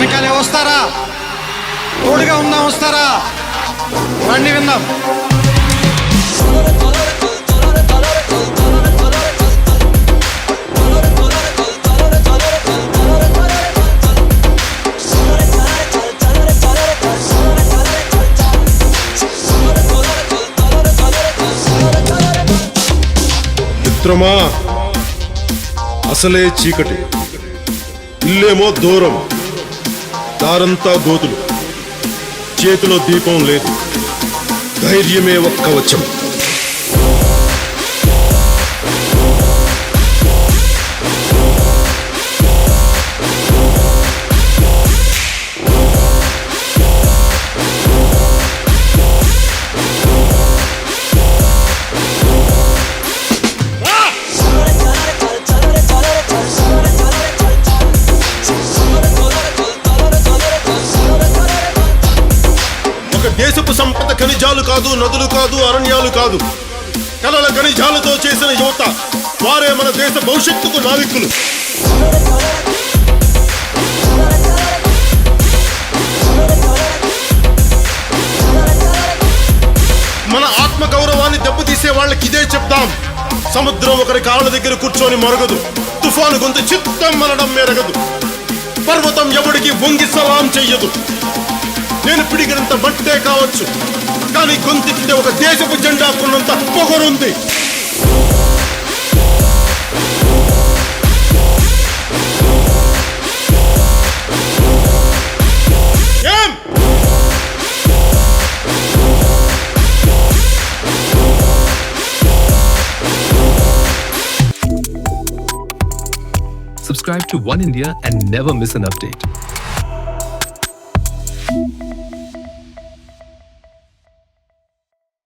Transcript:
వెనకాలే వస్తారా? తోడుగా ఉందాం, వస్తారా? రండి విందాం. మిత్రమా, అసలే చీకటి, ఇల్లేమో దూరం, దారంతా గోతులు, చేతిలో దీపం లేదు, ధైర్యమే ఒక్క వచ్చం. దేశపు సంపద ఖనిజాలు కాదు, నదులు కాదు, అరణ్యాలు కాదు, కలల ఖనిజాలతో చేసిన యువత, వారే మన దేశ భవిష్యత్తుకు నావికులు. మన ఆత్మ గౌరవాన్ని దెబ్బతీసే వాళ్ళకి ఇదే చెప్తాం. సముద్రం ఒకరి కాళ్ళ దగ్గర కూర్చొని మరగదు, తుఫాను గొంతు చిత్తం మనడం మెరగదు, పర్వతం ఎవడికి వంగి సలాం చెయ్యదు. నేను పిడిగినంత మట్టే కావచ్చు, కానీ గొంతెత్తితే ఒక దేశపు జెండాకున్నంత పొగరుంది. Subscribe to One India and never miss an update.